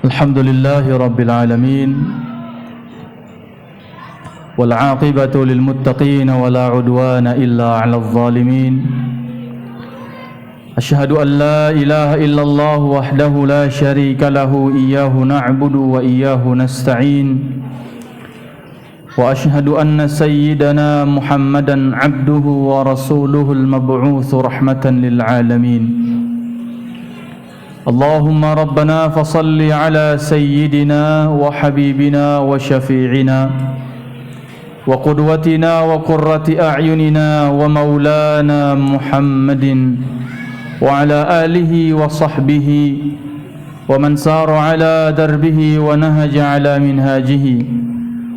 Alhamdulillahi Rabbil Alamin, wal aqibatu lil muttaqin wa la udwana illa 'alal zalimin. Asyhadu an la ilaha illallah wahdahu la syarika lahu, iyyahu na'budu wa iyyahu nasta'in. Wa asyhadu anna sayyidana Muhammadan 'abduhu wa rasuluhul mab'utsu rahmatan lil alamin. Allahumma rabbana fasalli ala sayyidina wa habibina wa syafi'ina wa qudwatina wa qurrati a'yunina wa maulana Muhammadin wa ala alihi wa sahbihi wa man sara ala darbihi wa nahaja ala minhajihi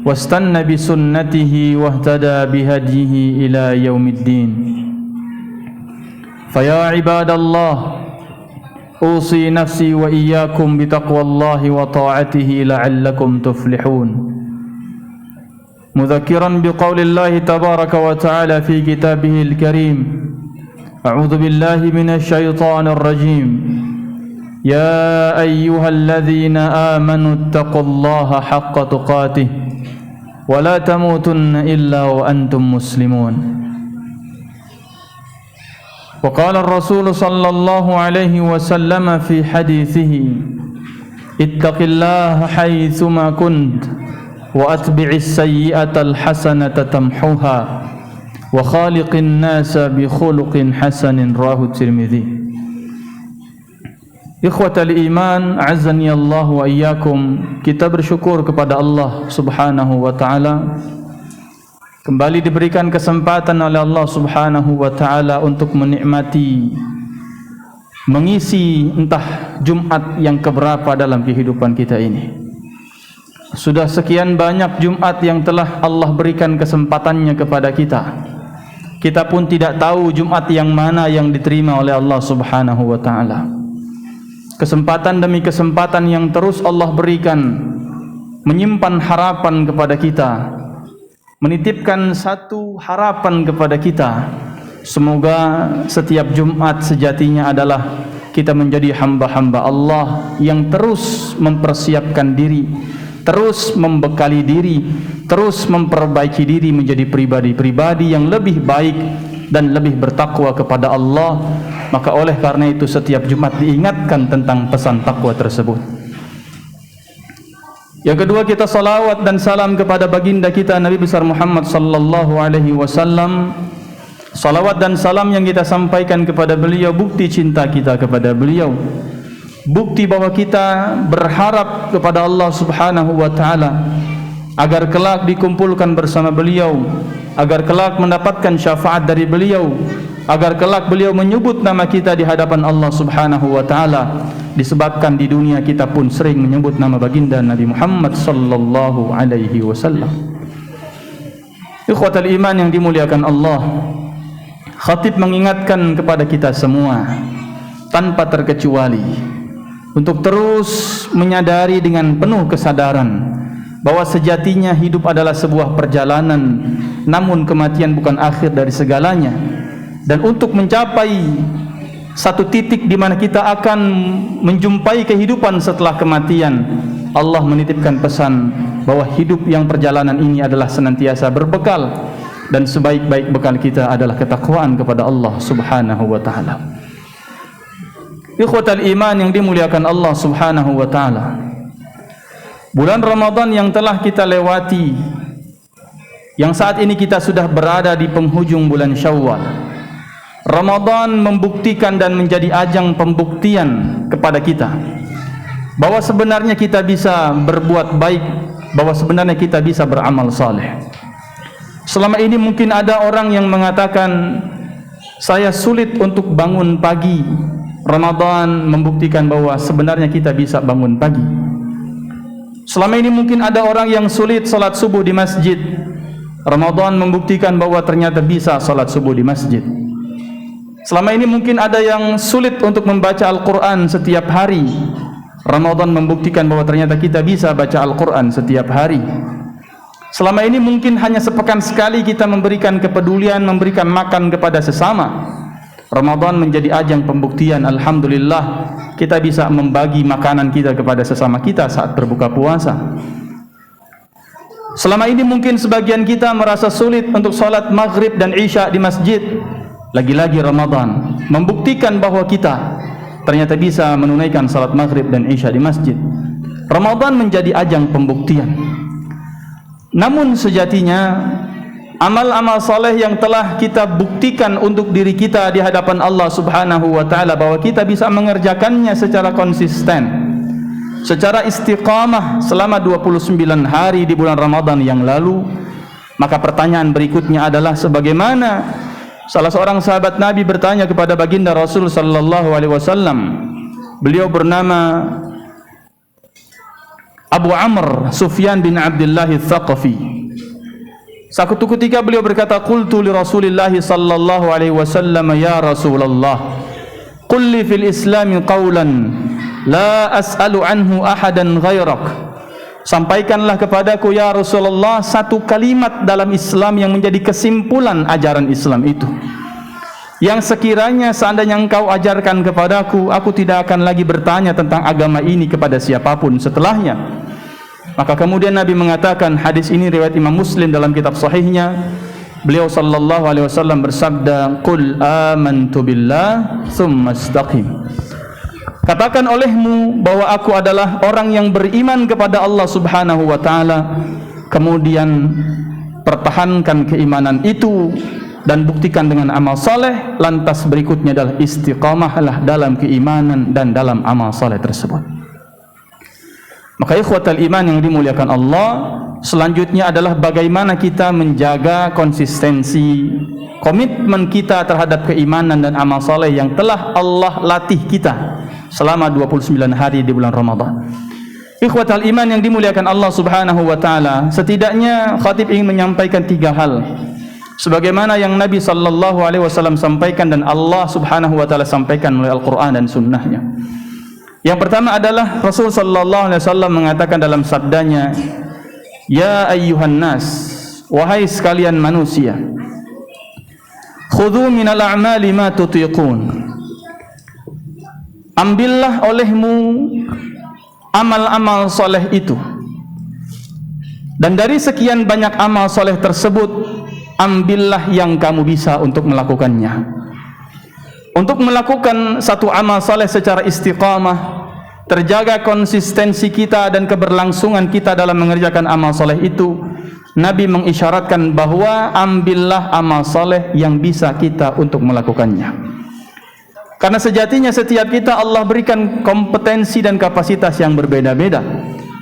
wastanna bi sunnatihi wa ihtada bihadihi ila yaumiddin. Fa ya ibadallah, أوصي نفسي وإياكم بتقوى الله وطاعته لعلكم تفلحون، مذكرا بقول الله تبارك وتعالى في كتابه الكريم: أعوذ بالله من الشيطان الرجيم، يا أيها الذين آمنوا اتقوا الله حق تقاته ولا تموتن إلا وأنتم مسلمون. وقال الرسول صلى الله عليه وسلم في حديثه: اتق الله حيثما كنت وأتبع السيئة الحسنة تمحوها وخالق الناس بخلق حسن. رواه الترمذي. Ikhwatal iman, azani Allah wa iyyakum. Kita bersyukur kepada Allah Subhanahu wa taala, kembali diberikan kesempatan oleh Allah Subhanahu wa taala untuk menikmati, mengisi entah Jumat yang keberapa dalam kehidupan kita ini. Sudah sekian banyak Jumat yang telah Allah berikan kesempatannya kepada kita. Kita pun tidak tahu Jumat yang mana yang diterima oleh Allah Subhanahu wa taala. Kesempatan demi kesempatan yang terus Allah berikan, menyimpan harapan kepada kita, menitipkan satu harapan kepada kita. Semoga setiap Jumat sejatinya adalah kita menjadi hamba-hamba Allah yang terus mempersiapkan diri, terus membekali diri, terus memperbaiki diri menjadi pribadi-pribadi yang lebih baik dan lebih bertakwa kepada Allah. Maka oleh karena itu setiap Jumat diingatkan tentang pesan takwa tersebut. Yang kedua, kita salawat dan salam kepada baginda kita Nabi besar Muhammad sallallahu alaihi wasallam. Salawat dan salam yang kita sampaikan kepada beliau bukti cinta kita kepada beliau, bukti bahwa kita berharap kepada Allah Subhanahu wa taala agar kelak dikumpulkan bersama beliau, agar kelak mendapatkan syafaat dari beliau, agar kelak beliau menyebut nama kita di hadapan Allah Subhanahu wa taala, disebabkan di dunia kita pun sering menyebut nama baginda Nabi Muhammad sallallahu alaihi wasallam. Ikhwatal iman yang dimuliakan Allah, khatib mengingatkan kepada kita semua tanpa terkecuali untuk terus menyadari dengan penuh kesadaran bahwa sejatinya hidup adalah sebuah perjalanan, namun kematian bukan akhir dari segalanya. Dan untuk mencapai satu titik di mana kita akan menjumpai kehidupan setelah kematian, Allah menitipkan pesan bahwa hidup yang perjalanan ini adalah senantiasa berbekal, dan sebaik-baik bekal kita adalah ketakwaan kepada Allah Subhanahu wa taala. Ikhwatal iman yang dimuliakan Allah Subhanahu wa taala, bulan Ramadan yang telah kita lewati, yang saat ini kita sudah berada di penghujung bulan Syawal, Ramadan membuktikan dan menjadi ajang pembuktian kepada kita bahwa sebenarnya kita bisa berbuat baik, bahwa sebenarnya kita bisa beramal saleh. Selama ini mungkin ada orang yang mengatakan, saya sulit untuk bangun pagi. Ramadan membuktikan bahwa sebenarnya kita bisa bangun pagi. Selama ini mungkin ada orang yang sulit salat subuh di masjid. Ramadan membuktikan bahwa ternyata bisa salat subuh di masjid. Selama ini mungkin ada yang sulit untuk membaca Al-Quran setiap hari. Ramadan membuktikan bahwa ternyata kita bisa baca Al-Quran setiap hari. Selama ini mungkin hanya sepekan sekali kita memberikan kepedulian, memberikan makan kepada sesama. Ramadan menjadi ajang pembuktian. Alhamdulillah kita bisa membagi makanan kita kepada sesama kita saat berbuka puasa. Selama ini mungkin sebagian kita merasa sulit untuk salat maghrib dan isya di masjid. Lagi-lagi Ramadan membuktikan bahwa kita ternyata bisa menunaikan salat maghrib dan isya di masjid. Ramadan menjadi ajang pembuktian. Namun sejatinya amal-amal saleh yang telah kita buktikan untuk diri kita di hadapan Allah Subhanahu wa taala bahwa kita bisa mengerjakannya secara konsisten, secara istiqamah selama 29 hari di bulan Ramadan yang lalu, maka pertanyaan berikutnya adalah sebagaimana salah seorang sahabat Nabi bertanya kepada baginda Rasul sallallahu alaihi wasallam. Beliau bernama Abu Amr Sufyan bin Abdullah Ats-Tsaqafi. Suatu ketika beliau berkata, qultu li Rasulillah sallallahu alaihi wasallam, ya Rasulullah, qul li fil Islam qawlan la as'alu anhu ahadan ghairak. Sampaikanlah kepadaku ya Rasulullah satu kalimat dalam Islam yang menjadi kesimpulan ajaran Islam itu, yang sekiranya seandainya engkau ajarkan kepadaku, aku tidak akan lagi bertanya tentang agama ini kepada siapapun setelahnya. Maka kemudian Nabi mengatakan, hadis ini riwayat Imam Muslim dalam kitab sahihnya, beliau sallallahu alaihi wasallam bersabda, qul amantu billah tsumma istaqim. Katakan olehmu bahwa aku adalah orang yang beriman kepada Allah Subhanahu wa taala, kemudian pertahankan keimanan itu dan buktikan dengan amal saleh. Lantas berikutnya adalah istiqamahlah dalam keimanan dan dalam amal saleh tersebut. Maka ikhwatal iman yang dimuliakan Allah, selanjutnya adalah bagaimana kita menjaga konsistensi komitmen kita terhadap keimanan dan amal saleh yang telah Allah latih kita selama 29 hari di bulan Ramadan. Ikhwatal iman yang dimuliakan Allah Subhanahu wa taala, setidaknya khatib ingin menyampaikan 3 hal sebagaimana yang Nabi sallallahu alaihi wasallam sampaikan dan Allah Subhanahu wa taala sampaikan melalui Al-Qur'an dan sunnahnya. Yang pertama adalah Rasul sallallahu alaihi wasallam mengatakan dalam sabdanya, ya ayyuhan nas, wahai sekalian manusia, khudhu minal a'mali ma tutiqun. Ambillah olehmu amal-amal soleh itu, dan dari sekian banyak amal soleh tersebut, ambillah yang kamu bisa untuk melakukannya. Untuk melakukan satu amal saleh secara istiqamah, terjaga konsistensi kita dan keberlangsungan kita dalam mengerjakan amal saleh itu, Nabi mengisyaratkan bahwa ambillah amal saleh yang bisa kita untuk melakukannya. Karena sejatinya setiap kita Allah berikan kompetensi dan kapasitas yang berbeda-beda.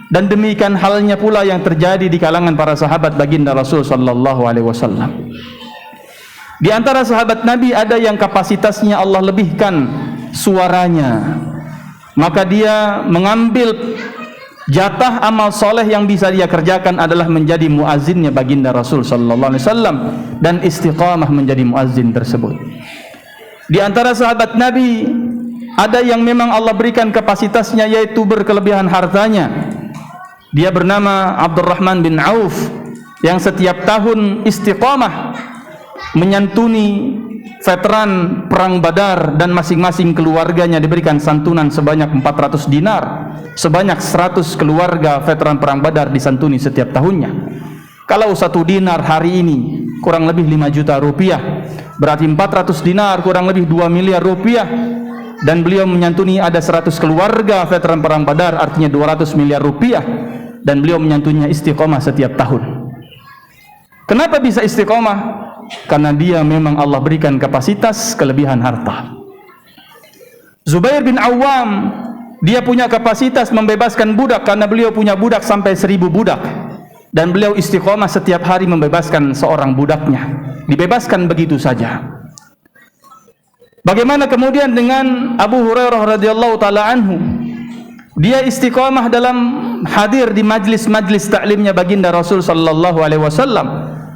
Dan demikian halnya pula yang terjadi di kalangan para sahabat baginda Rasul sallallahu alaihi wasallam. Di antara sahabat Nabi ada yang kapasitasnya Allah lebihkan suaranya, maka dia mengambil jatah amal soleh yang bisa dia kerjakan adalah menjadi muazzinnya baginda Rasul sallallahu alaihi wasallam dan istiqamah menjadi muazzin tersebut. Di antara sahabat Nabi ada yang memang Allah berikan kapasitasnya yaitu berkelebihan hartanya. Dia bernama Abdurrahman bin Auf yang setiap tahun istiqamah menyantuni veteran perang Badar dan masing-masing keluarganya diberikan santunan sebanyak 400 dinar. Sebanyak 100 keluarga veteran perang Badar disantuni setiap tahunnya. Kalau 1 dinar hari ini kurang lebih 5 juta rupiah, berarti 400 dinar kurang lebih 2 miliar rupiah. Dan beliau menyantuni ada 100 keluarga veteran perang Badar, artinya 200 miliar rupiah. Dan beliau menyantuninya istiqomah setiap tahun. Kenapa bisa istiqomah? Karena dia memang Allah berikan kapasitas kelebihan harta. Zubair bin Awam, dia punya kapasitas membebaskan budak karena beliau punya budak sampai 1000 budak. Dan beliau istiqomah setiap hari membebaskan seorang budaknya. Dibebaskan begitu saja. Bagaimana kemudian dengan Abu Hurairah radhiyallahu taala anhu? Dia istiqomah dalam hadir di majlis-majlis taklimnya baginda Rasul sallallahu alaihi wasallam.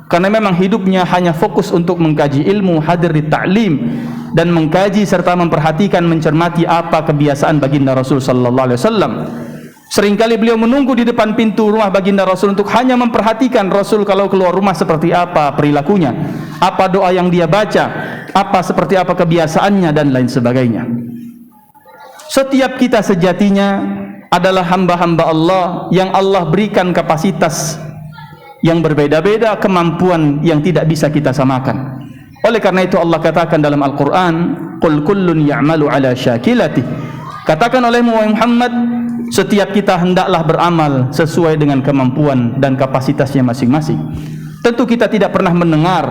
Karena memang hidupnya hanya fokus untuk mengkaji ilmu, hadir di ta'lim dan mengkaji serta memperhatikan, mencermati apa kebiasaan baginda Rasul sallallahu alaihi wasallam. Seringkali beliau menunggu di depan pintu rumah baginda Rasul untuk hanya memperhatikan Rasul kalau keluar rumah seperti apa perilakunya, apa doa yang dia baca, seperti apa kebiasaannya dan lain sebagainya. Setiap kita sejatinya adalah hamba-hamba Allah yang Allah berikan kapasitas yang berbeda-beda, kemampuan yang tidak bisa kita samakan. Oleh karena itu Allah katakan dalam Al-Quran, "Qul kullun ya'malu ala syakilati." Katakan oleh Muhammad, setiap kita hendaklah beramal sesuai dengan kemampuan dan kapasitasnya masing-masing. Tentu kita tidak pernah mendengar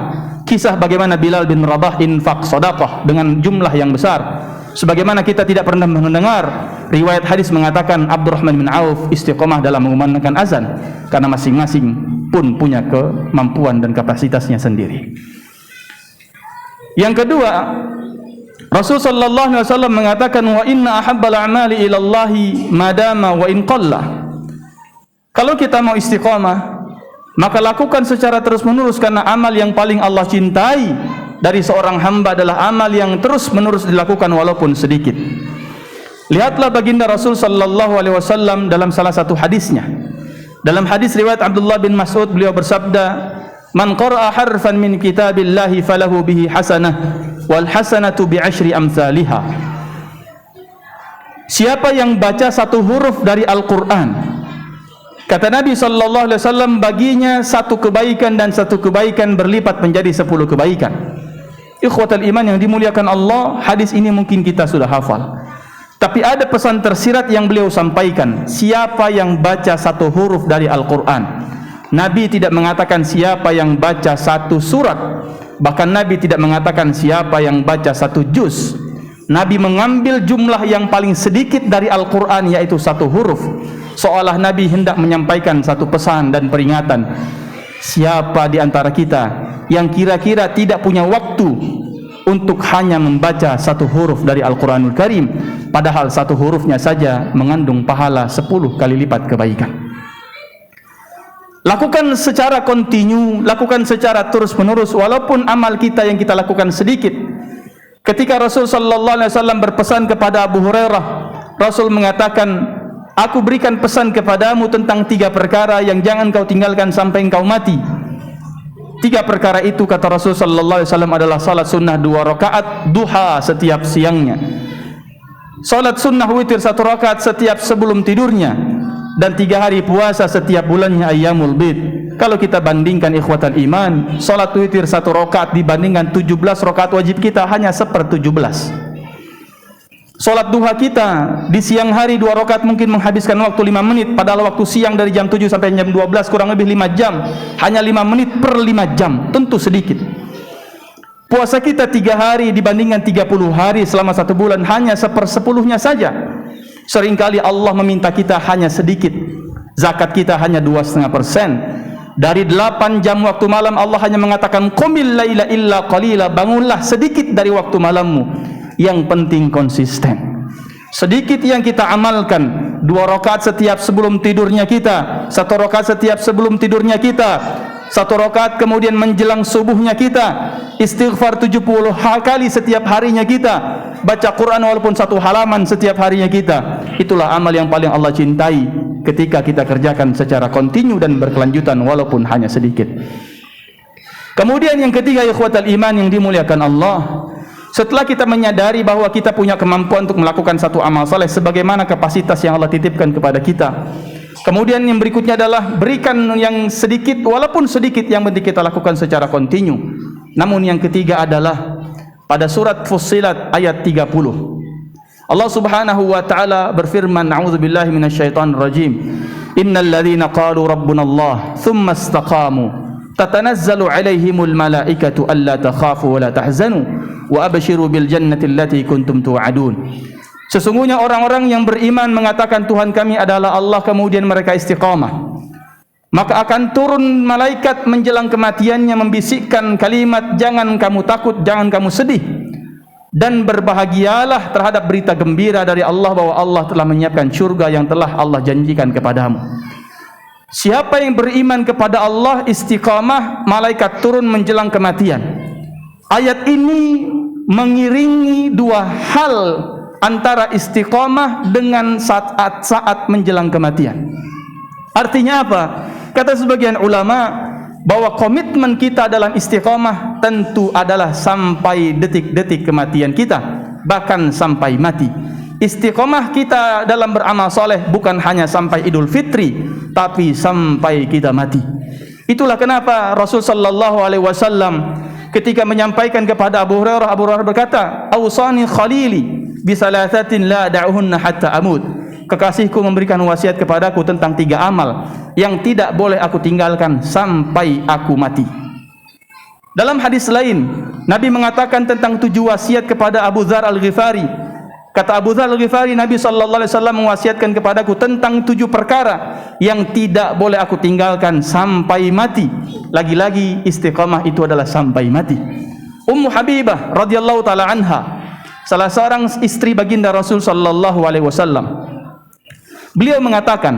kisah bagaimana Bilal bin Rabah infak sedekah dengan jumlah yang besar. Sebagaimana kita tidak pernah mendengar riwayat hadis mengatakan Abdurrahman bin Auf istiqomah dalam mengumandangkan azan, karena masing-masing pun punya kemampuan dan kapasitasnya sendiri. Yang kedua, Rasul sallallahu alaihi wasallam mengatakan, wa inna ahabbal a'mali ila Allahi madama wa in qalla. Kalau kita mau istiqamah, maka lakukan secara terus-menerus, karena amal yang paling Allah cintai dari seorang hamba adalah amal yang terus-menerus dilakukan walaupun sedikit. Lihatlah baginda Rasul sallallahu alaihi wasallam dalam salah satu hadisnya. Dalam hadis riwayat Abdullah bin Mas'ud, beliau bersabda, "Man qara'a harfan min kitabillahi falahu bihi hasanah wal hasanatu bi asyri amsalihha." Siapa yang baca satu huruf dari Al-Qur'an, kata Nabi sallallahu alaihi wasallam, baginya satu kebaikan dan satu kebaikan berlipat menjadi 10 kebaikan. Ikhwatal iman yang dimuliakan Allah, hadis ini mungkin kita sudah hafal. Tapi ada pesan tersirat yang beliau sampaikan, siapa yang baca satu huruf dari Al-Qur'an. Nabi tidak mengatakan siapa yang baca satu surat, bahkan Nabi tidak mengatakan siapa yang baca satu juz. Nabi mengambil jumlah yang paling sedikit dari Al-Quran, yaitu satu huruf, seolah Nabi hendak menyampaikan satu pesan dan peringatan. Siapa di antara kita yang kira-kira tidak punya waktu untuk hanya membaca satu huruf dari Al-Quranul Karim, padahal satu hurufnya saja mengandung pahala 10 kali lipat kebaikan. Lakukan secara kontinu, lakukan secara terus-menerus, walaupun amal kita yang kita lakukan sedikit. Ketika Rasul sallallahu alaihi wasallam berpesan kepada Abu Hurairah, Rasul mengatakan, "Aku berikan pesan kepadamu tentang 3 perkara yang jangan kau tinggalkan sampai engkau mati." 3 perkara itu, kata Rasul sallallahu alaihi wasallam, adalah salat sunnah 2 rakaat duha setiap siangnya, salat sunnah witir 1 rakaat setiap sebelum tidurnya, dan 3 hari puasa setiap bulannya ayyamul bid. Kalau kita bandingkan ikhwatal iman, salat witir 1 rakaat dibandingkan 17 rakaat wajib kita hanya 1/17. Salat duha kita di siang hari 2 rakaat mungkin menghabiskan waktu 5 menit, padahal waktu siang dari jam 7 sampai jam 12 kurang lebih 5 jam, hanya 5 menit per 5 jam, tentu sedikit. Puasa kita 3 hari dibandingkan 30 hari selama 1 bulan hanya 1/10-nya saja. Seringkali Allah meminta kita hanya sedikit. Zakat kita hanya 2,5%. Dari 8 jam waktu malam Allah hanya mengatakan qumil laila illa qalila, bangunlah sedikit dari waktu malammu. Yang penting konsisten. Sedikit yang kita amalkan, 2 rakaat setiap sebelum tidurnya kita, 1 rakaat setiap sebelum tidurnya kita, 1 rakaat kemudian menjelang subuhnya kita, istighfar 70 kali setiap harinya kita, baca Quran walaupun 1 halaman setiap harinya kita. Itulah amal yang paling Allah cintai ketika kita kerjakan secara kontinu dan berkelanjutan walaupun hanya sedikit. Kemudian yang ketiga, ikhwatal iman yang dimuliakan Allah, setelah kita menyadari bahwa kita punya kemampuan untuk melakukan satu amal saleh sebagaimana kapasitas yang Allah titipkan kepada kita, kemudian yang berikutnya adalah berikan yang sedikit, walaupun sedikit, yang penting kita lakukan secara kontinu. Namun yang ketiga adalah pada surat Fussilat ayat 30. Allah Subhanahu wa taala berfirman, a'udzubillahi minasyaitonir rajim. Innal ladzina qalu rabbunallah tsumma istaqamu tatanazzalu 'alaihimul malaikatu alla takhafu wa la tahzanu wa abshiru bil jannati allati kuntum tu'adun. Sesungguhnya orang-orang yang beriman mengatakan Tuhan kami adalah Allah, kemudian mereka istiqamah, maka akan turun malaikat menjelang kematiannya membisikkan kalimat, jangan kamu takut, jangan kamu sedih, dan berbahagialah terhadap berita gembira dari Allah bahwa Allah telah menyiapkan surga yang telah Allah janjikan kepadamu. Siapa yang beriman kepada Allah istiqamah, malaikat turun menjelang kematian. Ayat ini mengiringi 2 hal antara istiqomah dengan saat menjelang kematian. Artinya apa? Kata sebagian ulama bahwa komitmen kita dalam istiqomah tentu adalah sampai detik-detik kematian kita, bahkan sampai mati. Istiqomah kita dalam beramal soleh bukan hanya sampai Idul Fitri, tapi sampai kita mati. Itulah kenapa Rasul sallallahu alaihi wasallam ketika menyampaikan kepada Abu Hurairah berkata, "Awsani khalili bi salasatin la da'uhunna hatta amut." Kekasihku memberikan wasiat kepadaku tentang 3 amal yang tidak boleh aku tinggalkan sampai aku mati. Dalam hadis lain, Nabi mengatakan tentang 7 wasiat kepada Abu Dzar Al-Ghifari. Kata Abu Dzar Al-Ghifari, Nabi sallallahu alaihi wasallam mewasiatkan kepadaku tentang 7 perkara yang tidak boleh aku tinggalkan sampai mati. Lagi-lagi istiqamah itu adalah sampai mati. Ummu Habibah radhiyallahu taala anha, salah seorang istri baginda Rasul sallallahu alaihi wasallam. Beliau mengatakan,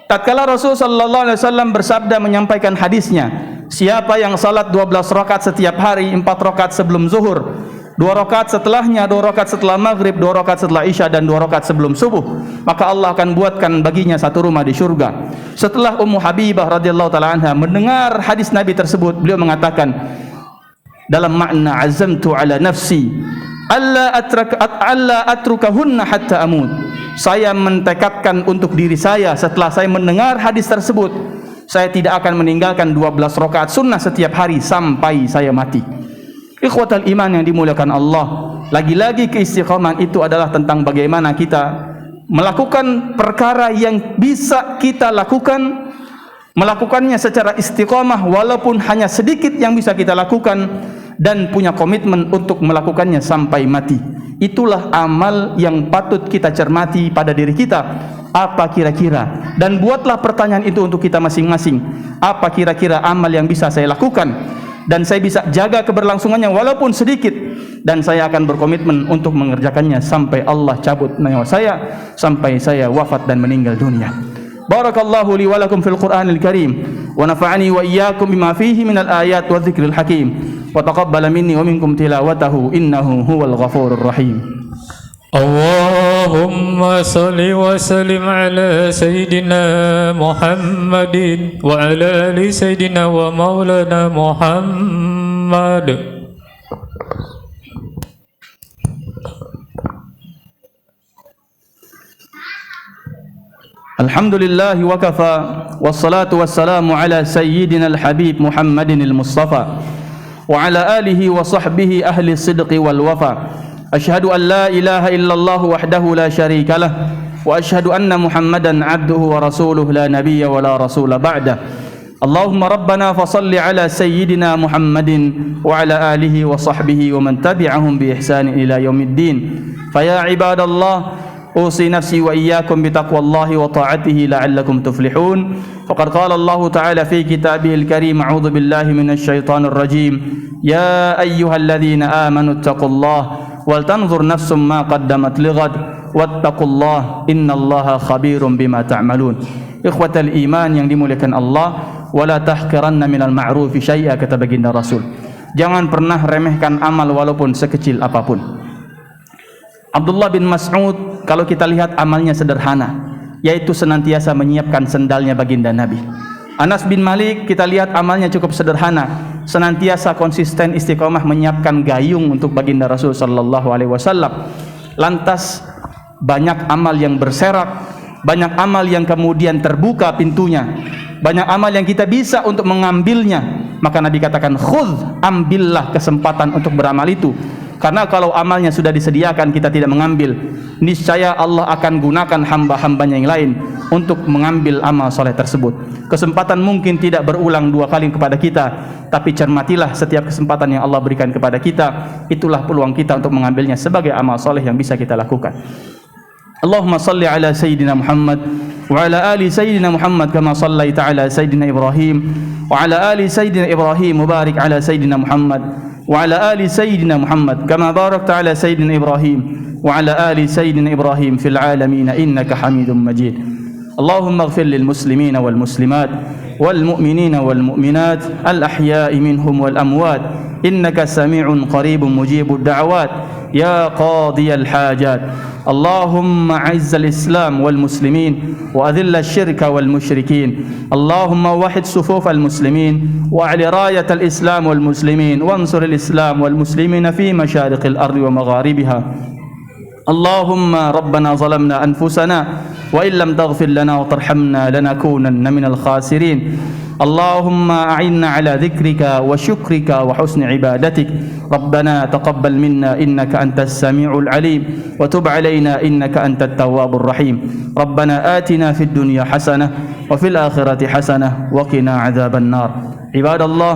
tatkala Rasul sallallahu alaihi wasallam bersabda menyampaikan hadisnya, siapa yang salat 12 rakaat setiap hari, 4 rakaat sebelum zuhur, 2 rakaat setelahnya, 2 rakaat setelah maghrib, 2 rakaat setelah isya, dan 2 rakaat sebelum subuh, maka Allah akan buatkan baginya 1 rumah di surga. Setelah Ummu Habibah radhiyallahu taala anha mendengar hadis Nabi tersebut, beliau mengatakan dalam makna azamtu ala nafsi alla atrukahunna hatta amut. Saya mentekadkan untuk diri saya setelah saya mendengar hadis tersebut, saya tidak akan meninggalkan 12 rakaat sunnah setiap hari sampai saya mati. Ikhwatal iman yang dimuliakan Allah, lagi-lagi keistiqomahan itu adalah tentang bagaimana kita melakukan perkara yang bisa kita lakukan, melakukannya secara istiqomah walaupun hanya sedikit yang bisa kita lakukan, dan punya komitmen untuk melakukannya sampai mati. Itulah amal yang patut kita cermati pada diri kita. Apa kira-kira, dan buatlah pertanyaan itu untuk kita masing-masing. Apa kira-kira amal yang bisa saya lakukan dan saya bisa jaga keberlangsungannya walaupun sedikit, dan saya akan berkomitmen untuk mengerjakannya sampai Allah cabut nyawa saya, sampai saya wafat dan meninggal dunia. Barakallahu li wa lakum fil Qur'anil Karim wa nafa'ani wa iyyakum bima fihi minal ayat wa dzikril hakim wa taqabbala minni wa minkum tilawatahu innahu huwal ghafurur rahim. Allahumma salli wa sallim ala sayyidina Muhammadin wa ala ali sayyidina wa maulana Muhammad. Alhamdulillah wa kafa wassalatu wassalamu ala sayyidina al-habib Muhammadin al-Mustafa wa ala alihi wa sahbihi ahli sidqi wal wafa. Ashhadu an la ilaha illallah wahdahu la syarika lah wa ashhadu anna Muhammadan abduhu wa rasuluhu la nabiyya wa la rasula ba'dah. Allahumma rabbana fasalli ala sayyidina Muhammadin wa ala alihi wa sahbihi wa man tabi'ahum bi ihsanin ila yaumiddin. Fa ya ibadallah, أوصي نفسي وإياكم بتقوى الله وطاعته لعلكم تفلحون. فقد قال الله تعالى في كتابه الكريم: أعوذ بالله من الشيطان الرجيم. يا أيها الذين آمنوا اتقوا الله ولتنظر نفس ما قدمت لغد واتقوا الله إن الله خبير بما تعملون. إخوة الإيمان yang dimuliakan Allah, ولا تحقرن من المعروف شيئا, kata baginda Rasul. Jangan pernah remehkan amal walaupun sekecil apapun. Abdullah bin Mas'ud, kalau kita lihat amalnya sederhana, yaitu senantiasa menyiapkan sendalnya baginda Nabi. Anas bin Malik, kita lihat amalnya cukup sederhana, senantiasa konsisten istiqomah menyiapkan gayung untuk baginda Rasul sallallahu alaihi wasallam. Lantas banyak amal yang berserak, banyak amal yang kemudian terbuka pintunya, banyak amal yang kita bisa untuk mengambilnya. Maka Nabi katakan, khudh, ambillah kesempatan untuk beramal itu. Karena kalau amalnya sudah disediakan kita tidak mengambil, niscaya Allah akan gunakan hamba-hambanya yang lain untuk mengambil amal soleh tersebut. Kesempatan mungkin tidak berulang 2 kali kepada kita, tapi cermatilah setiap kesempatan yang Allah berikan kepada kita. Itulah peluang kita untuk mengambilnya sebagai amal soleh yang bisa kita lakukan. Allahumma salli ala Sayyidina Muhammad wa ala ali Sayyidina Muhammad kama sallaita ala Sayyidina Ibrahim wa ala ali Sayyidina Ibrahim, mubarik ala Sayyidina Muhammad wa ala ali Sayyidina Muhammad kama barakta ala Sayyidina Ibrahim wa ala ali Sayyidina Ibrahim fil alamin innaka Hamidum Majid. Allahumma ighfir lil muslimina wal muslimat wal mu'minina wal mu'minat al ahya'i minhum wal amwat innaka sami'un qaribun mujibud da'awat يا قاضي الحاجات. اللهم أعز الإسلام والمسلمين وأذل الشرك والمشركين. اللهم وحد صفوف المسلمين وأعل راية الإسلام والمسلمين وانصر الإسلام والمسلمين في مشارق الأرض ومغاربها. اللهم ربنا ظلمنا أنفسنا وإن لم تغفر لنا وترحمنا لنكونن من الخاسرين. اللهم أعنا على ذكرك وشكرك وحسن عبادتك. ربنا تقبل منا إنك أنت السميع العليم وتب علينا إنك أنت التواب الرحيم. ربنا آتنا في الدنيا حسنة وفي الآخرة حسنة وقنا عذاب النار. عباد الله،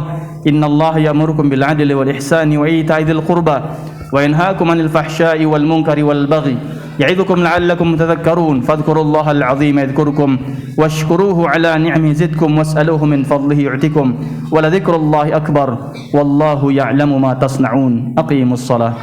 إن الله يأمركم بالعدل والإحسان وإيتاء ذي القربى وينهاكم عن الفحشاء والمنكر والبغي يعظكم لعلكم تذكرون. فاذكروا الله العظيم يذكركم واشكروه على نعمه زدكم واسألوه من فضله يعطكم ولذكر الله أكبر والله يعلم ما تصنعون. أقيموا الصلاة.